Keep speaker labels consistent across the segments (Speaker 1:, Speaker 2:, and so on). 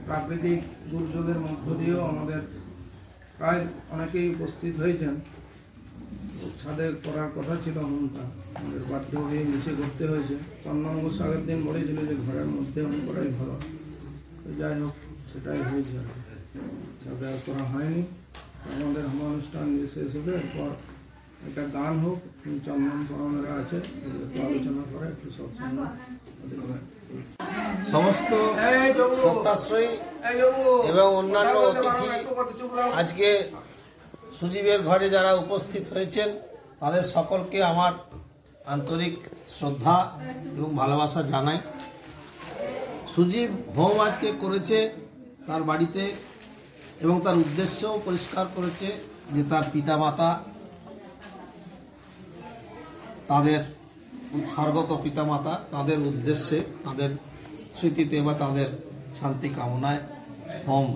Speaker 1: প্রাকৃতিক দুর্যোগের মধ্য দিয়েও আমাদের প্রায় অনেকেই উপস্থিত হয়েছেন। ছাদে করার কথা ছিল হোমটা, আমাদের বাধ্য হয়ে নিচে করতে হয়েছে। চন্দনবস আগের দিন বলেছিল যে ঘরের মধ্যে হোম করাই ভালো, তো যাই হোক সেটাই হয়েছে। ছাদে করা হয়নি। আমাদের হোম অনুষ্ঠান শেষ হবে, এরপর একটা গান হোক, চন্দন পরমেরা আছে, একটু আলোচনা করে একটু সৎসঙ্গ
Speaker 2: সমস্ত সত্যাশ্রয়ী এবং অন্যান্য অতিথি আজকে সুজীবের ঘরে যারা উপস্থিত হয়েছেন তাদের সকলকে আমার আন্তরিক শ্রদ্ধা এবং ভালোবাসা জানাই। সুজীব হোম আজকে করেছে তার বাড়িতে এবং তার উদ্দেশ্যও পরিষ্কার করেছে যে তার পিতামাতা, তাদের স্বর্গত পিতামাতা, তাদের উদ্দেশ্যে, তাদের স্মৃতিতে বা তাদের শান্তি কামনায় হোম।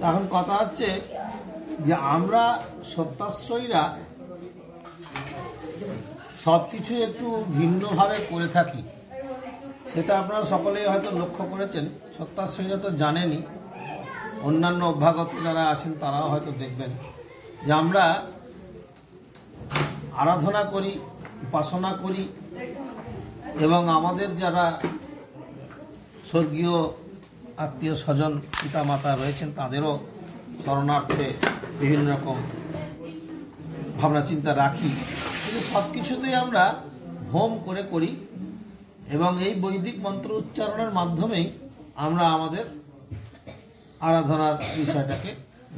Speaker 2: এখন কথা হচ্ছে যে আমরা সত্যাশ্রয়ীরা সব কিছু একটু ভিন্নভাবে করে থাকি, সেটা আপনারা সকলেই হয়তো লক্ষ্য করেছেন। সত্যাশ্রয়ীরা তো জানেনই, অন্যান্য অভ্যাগত যারা আছেন তারাও হয়তো দেখবেন যে আমরা আরাধনা করি, উপাসনা করি এবং আমাদের যারা স্বর্গীয় আত্মীয় স্বজন পিতামাতা রয়েছেন তাদেরও শরণার্থে বিভিন্ন রকম ভাবনা চিন্তা রাখি, কিন্তু সব কিছুতেই আমরা হোম করে করি এবং এই বৈদিক মন্ত্র উচ্চারণের মাধ্যমেই আমরা আমাদের আরাধনার বিষয়টাকে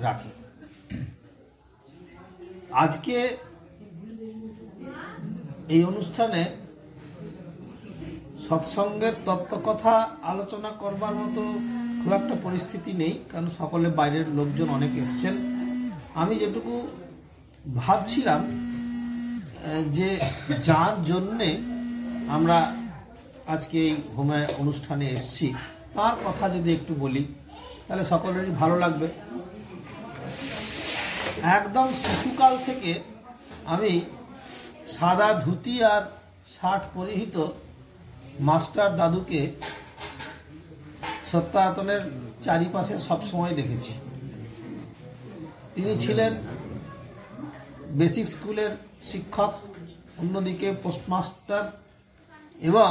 Speaker 2: রাখি। আজকে এই অনুষ্ঠানে সৎসঙ্গের তত্ত্বকথা আলোচনা করবার মতো খুব একটা পরিস্থিতি নেই, কারণ সকলে বাইরের লোকজন অনেক এসছেন। আমি যেটুকু ভাবছিলাম যে যার জন্যে আমরা আজকে এই হোমে অনুষ্ঠানে এসছি তার কথা যদি একটু বলি তাহলে সকলেরই ভালো লাগবে। একদম শিশুকাল থেকে আমি সাদা ধুতি আর শার্ট পরিহিত মাস্টার দাদুকে সত্যায়তনের চারিপাশে সবসময় দেখেছি। তিনি ছিলেন বেসিক স্কুলের শিক্ষক, অন্যদিকে পোস্টমাস্টার এবং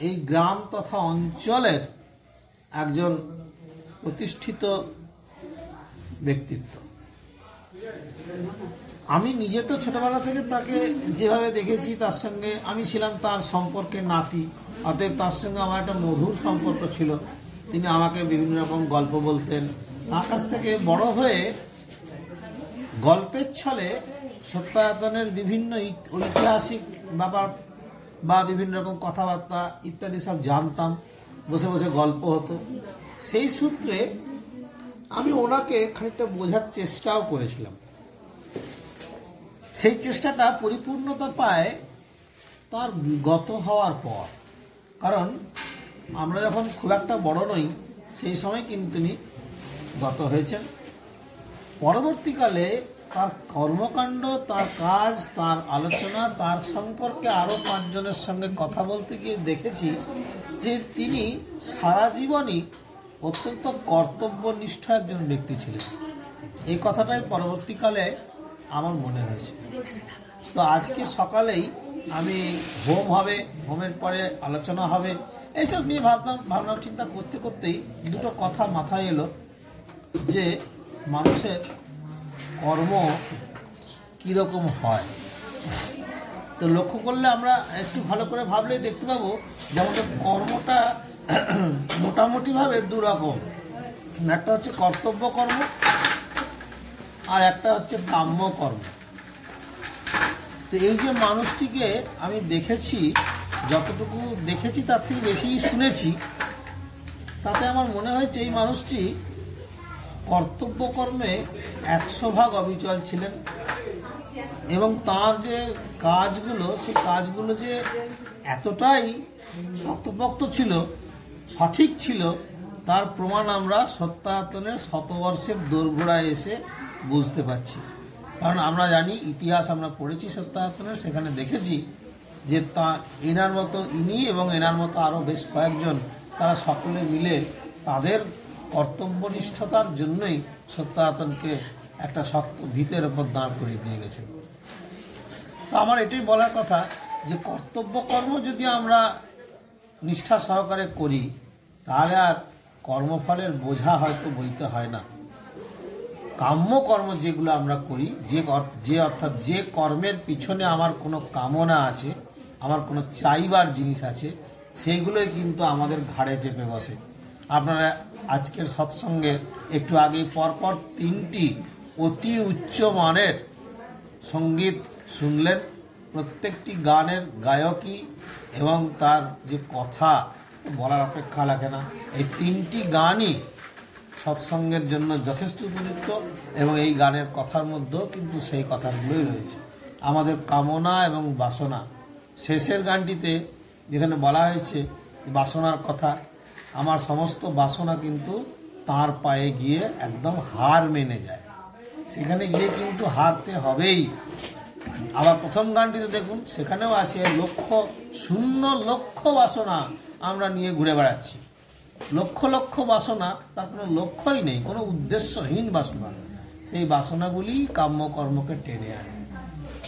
Speaker 2: এই গ্রাম তথা অঞ্চলের একজন প্রতিষ্ঠিত ব্যক্তিত্ব। আমি নিজে তো ছোটবেলা থেকে তাকে যেভাবে দেখেছি, তার সঙ্গে আমি ছিলাম তার সম্পর্কে নাতি, অতএব তার সঙ্গে আমার একটা মধুর সম্পর্ক ছিল। তিনি আমাকে বিভিন্ন রকম গল্প বলতেন। তার কাছ থেকে বড় হয়ে গল্পের ছলে সত্যায়তনের বিভিন্ন ঐতিহাসিক ব্যাপার বা বিভিন্ন রকম কথাবার্তা ইত্যাদি সব জানতাম, বসে বসে গল্প হতো। সেই সূত্রে আমি ওনাকে খানিকটা বোঝার চেষ্টাও করেছিলাম। সেই চেষ্টাটা পরিপূর্ণতা পায় তার গত হওয়ার পর, কারণ আমরা যখন খুব একটা বড় নই সেই সময় কিন্তু তিনি গত হয়েছেন। পরবর্তীকালে তার কর্মকাণ্ড, তার কাজ, তার আলোচনা, তার সম্পর্কে আরও 5 জনের সঙ্গে কথা বলতে গিয়ে দেখেছি যে তিনি সারা জীবনই অত্যন্ত কর্তব্যনিষ্ঠ একজন ব্যক্তি ছিলেন। এই কথাটাই পরবর্তীকালে আমার মনে হয়েছে। তো আজকে সকালেই আমি হোম হবে, হোমের পরে আলোচনা হবে, এইসব নিয়ে ভাবনা চিন্তা করতে করতেই দুটো কথা মাথায় এলো যে মানুষের কর্ম কীরকম হয়। তো লক্ষ্য করলে আমরা একটু ভালো করে ভাবলেই দেখতে পাবো যে আমাদের কর্মটা মোটামুটিভাবে 2 রকম। একটা হচ্ছে কর্তব্য কর্ম আর একটা হচ্ছে কাম্য কর্ম। তো এই যে মানুষটিকে আমি দেখেছি, যতটুকু দেখেছি তার থেকে বেশি শুনেছি, তাতে আমার মনে হয়েছে এই মানুষটি কর্তব্যকর্মে 100 ভাগ অবিচল ছিলেন এবং তার যে কাজগুলো, সেই কাজগুলো যে এতটাই শক্তপোক্ত ছিল, সঠিক ছিল, তার প্রমাণ আমরা সত্যায়তনের 100 বর্ষের দোরগোড়ায় এসে বুঝতে পারছি। কারণ আমরা জানি, ইতিহাস আমরা পড়েছি সত্যায়তনের, সেখানে দেখেছি যে এনার মতো ইনি এবং এনার মতো আরও বেশ কয়েকজন তারা সকলে মিলে তাদের কর্তব্যনিষ্ঠতার জন্যই সত্যায়তনকে একটা শক্ত ভিতের ওপর দাঁড় করিয়ে দিয়ে গেছেন। তো আমার এটাই বলার কথা যে কর্তব্যকর্ম যদি আমরা নিষ্ঠা সহকারে করি তাহলে আর কর্মফলের বোঝা হয়তো বইতে হয় না। কাম্যকর্ম যেগুলো আমরা করি, অর্থাৎ যে কর্মের পিছনে আমার কোনো কামনা আছে, আমার কোনো চাইবার জিনিস আছে, সেইগুলোই কিন্তু আমাদের ঘাড়ে চেপে বসে। আপনারা আজকের সৎসঙ্গে একটু আগে পরপর 3টি অতি উচ্চ মানের সঙ্গীত শুনলেন। প্রত্যেকটি গানের গায়কী এবং তার যে কথা বলার অপেক্ষা লাগে না। এই 3টি গানই সৎসঙ্গের জন্য যথেষ্ট উপযুক্ত এবং এই গানের কথার মধ্যেও কিন্তু সেই কথাগুলোই রয়েছে। আমাদের কামনা এবং বাসনা, শেষের গানটিতে যেখানে বলা হয়েছে বাসনার কথা, আমার সমস্ত বাসনা কিন্তু তার পায়ে গিয়ে একদম হার মেনে যায়, সেখানে গিয়ে কিন্তু হারতে হবেই। আবার প্রথম গানটিতে দেখুন, সেখানেও আছে শূন্য লক্ষ বাসনা আমরা নিয়ে ঘুরে বেড়াচ্ছি। লক্ষ লক্ষ বাসনা, তার কোনো লক্ষ্যই নেই, কোনো উদ্দেশ্যহীন বাসনা। সেই বাসনাগুলি কাম্যকর্মকে টেনে আনে।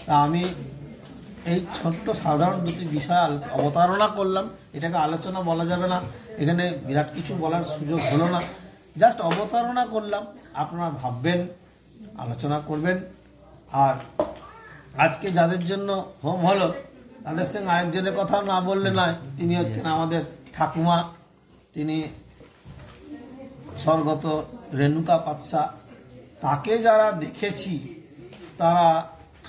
Speaker 2: তা আমি এই ছোট্ট সাধারণ 2টি বিষয় অবতারণা করলাম। এটাকে আলোচনা বলা যাবে না, এখানে বিরাট কিছু বলার সুযোগ হলো না, জাস্ট অবতারণা করলাম। আপনারা ভাববেন, আলোচনা করবেন। আর আজকে যাদের জন্য হোম হলো তাদের সঙ্গে আরেকজনের কথা না বললে নয়। তিনি হচ্ছেন আমাদের ঠাকুমা, তিনি স্বর্গত রেণুকা পাতসা। তাকে যারা দেখেছি তারা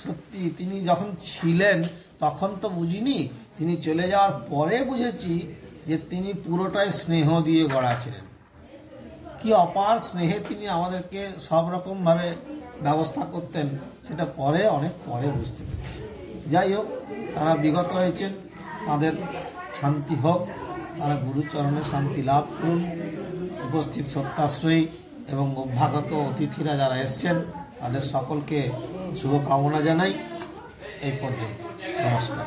Speaker 2: সত্যি, তিনি যখন ছিলেন তখন তো বুঝিনি, তিনি চলে যাওয়ার পরে বুঝেছি যে তিনি পুরোটাই স্নেহ দিয়ে গড়া ছিলেন। কি অপার স্নেহে তিনি আমাদেরকে সব রকমভাবে ব্যবস্থা করতেন, সেটা অনেক পরে বুঝতে পেরেছি। যাই হোক, তারা বিগত হয়েছেন, তাদের শান্তি হোক, তারা গুরুচরণে শান্তি লাভ করুন। উপস্থিত সত্যাশ্রয়ী এবং অভ্যাগত অতিথিরা যারা এসছেন তাদের সকলকে শুভকামনা জানাই। এই পর্যন্ত, নমস্কার।